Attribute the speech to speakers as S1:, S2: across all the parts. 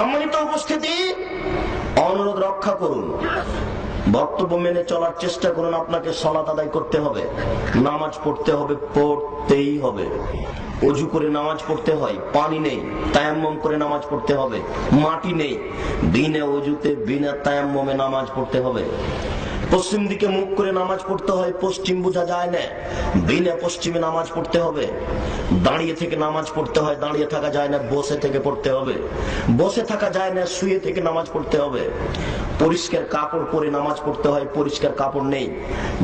S1: সম্মানিত উপস্থিতি, অনুরোধ রক্ষা করুন, বক্তব্য মেনে চলার চেষ্টা করুন। আপনাকে সালাত আদায় করতে হবে, নামাজ পড়তে হবে, পড়তেই হবে। অজু করে নামাজ পড়তে হয়, পানি নেই, তায়াম্মুম করে নামাজ পড়তে হবে। মাটি নেই, বিনা অজুতে বিনা তায়াম্মুমে নামাজ পড়তে হবে। পশ্চিম দিকে মুখ করে নামাজ পড়তে হয়, পশ্চিম বোঝা যায় না, বিনা পশ্চিমে নামাজ পড়তে হবে। দাঁড়িয়ে থেকে নামাজ পড়তে হয়, দাঁড়িয়ে থাকা যায় না, বসে থেকে পড়তে হবে। বসে থাকা যায় না, শুয়ে থেকে নামাজ পড়তে হবে। পরিষ্কার কাপড় পরে নামাজ পড়তে হয়, পরিষ্কার কাপড় নেই।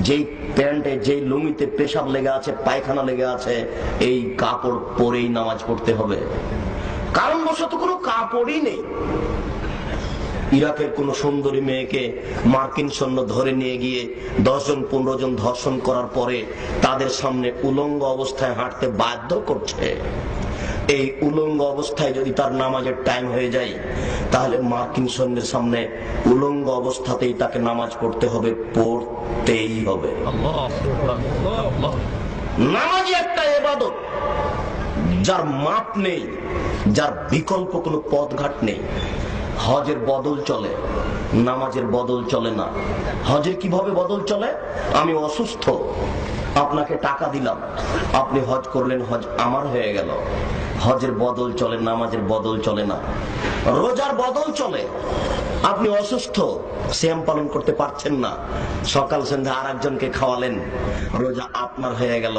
S1: যেই প্যান্টে যেই লুঙ্গিতে পেশাব লেগে আছে, পায়খানা লেগে আছে, এই কাপড় পরেই নামাজ পড়তে হবে। কারণবশত কোনো কাপড়ই নেই। ইরাকের কোন সুন্দরী মেয়েকে মার্কিন সৈন্য ধরে নিয়ে গিয়ে 10 জন 15 জন ধর্ষণ করার পরে তাদের সামনে উলঙ্গ অবস্থায় হাঁটতে বাধ্য করছে। এই উলঙ্গ অবস্থায় যদি তার নামাজের টাইম হয়ে যায়, তাহলে মার্কিন সৈন্যের সামনে উলঙ্গ অবস্থাতেই তাকে নামাজ পড়তে হবে, পড়তেই হবে। নামাজই একটা ইবাদত, যার মাপ নেই, যার বিকল্প কোনো পথঘাট নেই। হজের বদল চলে, নামাজের বদল চলে না। হজের কিভাবে বদল চলে? আমি অসুস্থ, আপনাকে টাকা দিলাম, আপনি হজ করলেন, হজ আমার হয়ে গেল। হজের বদল চলে, নামাজের বদল চলে না। রোজার বদল চলে, আপনি অসুস্থ, সিয়াম পালন করতে পারছেন না, সকাল সন্ধ্যা আর একজনকে খাওয়ালেন, রোজা আপনার হয়ে গেল।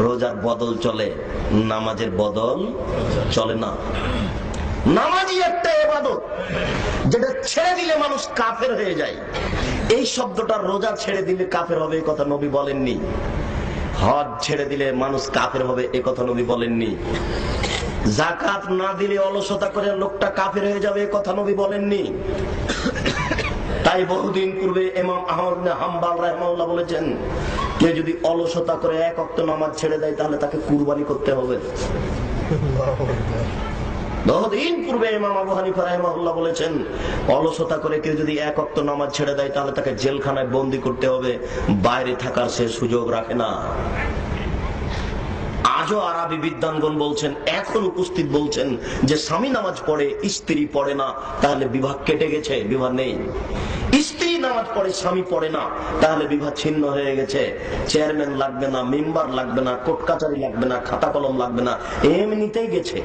S1: রোজার বদল চলে, নামাজের বদল চলে না। নামাজই একটা ইবাদত, যেটা ছেড়ে দিলে মানুষ কাফের হয়ে যায়। এই শব্দটা রোজা ছেড়ে দিলে কাফের হবে, এই কথা নবী বলেননি। হজ ছেড়ে দিলে মানুষ কাফের হবে, এই কথা নবী বলেননি। যাকাত না দিলে অলসতা করে লোকটা কাফের হয়ে যাবে, এই কথা নবী বলেননি। তাই বহুদিন পূর্বে ইমাম আহমদ ইবনে হাম্বল রাহিমাহুল্লাহ বলেছেন, কেউ যদি অলসতা করে এক ওয়াক্ত নামাজ ছেড়ে দেয়, তাহলে তাকে কুরবানি করতে হবে। বহুদিন পূর্বে ইমাম আবু হানিফা রাহিমাহুল্লাহ বলেছেন, অলসতা করে কেউ যদি এক ওয়াক্ত নামাজ ছেড়ে দেয়, তাহলে তাকে জেলখানায় বন্দী করতে হবে, বাইরে থাকার সে সুযোগ রাখে না। আজও আরবি বিদ্বানগণ বলছেন, এখন উপস্থিত বলছেন যে স্বামী নামাজ পড়ে, স্ত্রী পড়ে না, তাহলে বিবাহ কেটে গেছে, বিবাহ নেই। স্ত্রী নামাজ পড়ে, স্বামী পড়ে না, তাহলে বিবাহ ছিন্ন হয়ে গেছে। চেয়ারম্যান লাগবে না, মেম্বার লাগবে না, কোর্ট কাচারি লাগবে না, খাতা কলম লাগবে না, এমনিতেই গেছে।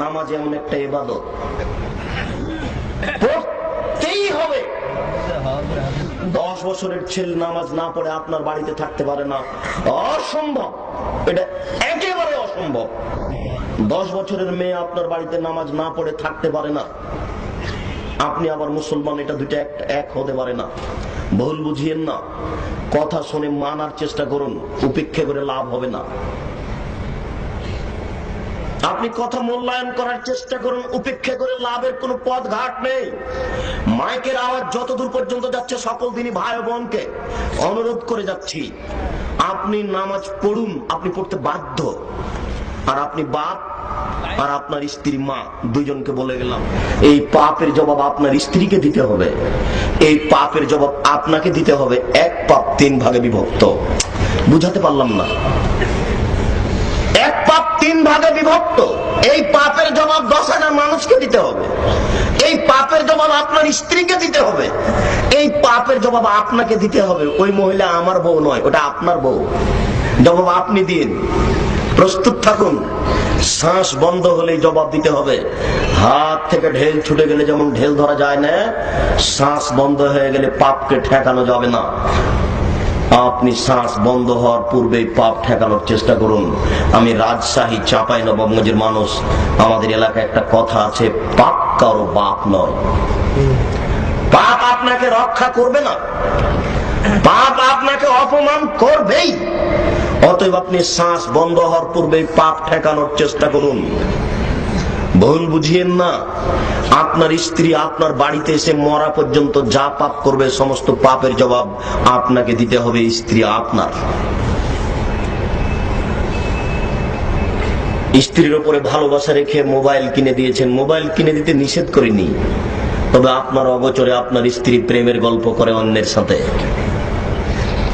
S1: নামাজ এমন একটা ইবাদত, পড়তেই হবে। 10 বছরের ছেলে নামাজ না পড়ে আপনার বাড়িতে থাকতে পারে না, অসম্ভব, এটা একেবারে অসম্ভব। 10 বছরের মেয়ে আপনার বাড়িতে নামাজ না পড়ে থাকতে পারে না। আপনি আবার মুসলমান, এটা দুইটা এক হতে পারে না। ভুল বুঝিয়েন না, কথা শুনে মানার চেষ্টা করুন, উপেক্ষা করে লাভ হবে না। আপনি কথা মূল্যায়ন করার চেষ্টা করুন, উপেক্ষা করে লাভের কোন পথ ঘাট নেই। মাইকের আওয়াজ যতদূর পর্যন্ত যাচ্ছে, সকল দিনই ভাই বোনকে অনুরোধ করে যাচ্ছি, আপনি নামাজ পড়ুন, আপনি পড়তে বাধ্য। আর আপনি বাপ আর আপনার স্ত্রী মা, দুইজনকে বলে গেলাম, এই পাপের জবাব আপনার স্ত্রীকে দিতে হবে, এই পাপের জবাব আপনাকে দিতে হবে। এক পাপ 3 ভাগে বিভক্ত, বুঝাতে পারলাম না? এক পাপ 3 ভাগে বিভক্ত, এই পাপের জবাব 10,000 মানুষকে দিতে হবে। এই পাপের জবাব আপনার স্ত্রীকে দিতে হবে, এই পাপের জবাব আপনাকে দিতে হবে। ওই মহিলা আমার বউ নয়, ওটা আপনার বউ, জবাব আপনি দিন। প্রস্তুত থাকুন, শ্বাস বন্ধ হলেই জবাব দিতে হবে। হাত থেকে ঢেল ছুটে গেলে যেমন ঢেল ধরা যায় না, শ্বাস বন্ধ হয়ে গেলে পাপকে ঠেকানো যাবে না। আপনি শ্বাস বন্ধ হওয়ার পূর্বেই পাপ ঠেকানোর চেষ্টা করুন। আমি রাজশাহী চাঁপাইনবাবগঞ্জের মানুষ, আমাদের এলাকায় একটা কথা আছে, পাপ কারো বাপ নয়। পাপ আপনাকে রক্ষা করবে না, পাপ আপনাকে অপমান করবেই। অতএব আপনি শ্বাস বন্ধ হওয়ার পূর্বেই পাপ ঠেকানোর চেষ্টা করুন। ভুল বুঝিয়েন না, আপনার স্ত্রী আপনার বাড়িতে এসে মরা পর্যন্ত যা পাপ করবে, সমস্ত পাপের জবাব আপনাকে দিতে হবে। স্ত্রী আপনার। স্ত্রীর উপরে ভালোবাসা রেখে মোবাইল কিনে দিয়েছেন, মোবাইল কিনে দিতে নিষেধ করিনি, তবে আপনার অগোচরে আপনার স্ত্রী প্রেমের গল্প করে অন্যের সাথে,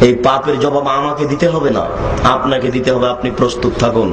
S1: এই পাপের জবাব আমাকে দিতে হবে না, আপনাকে দিতে হবে। আপনি প্রস্তুত থাকুন।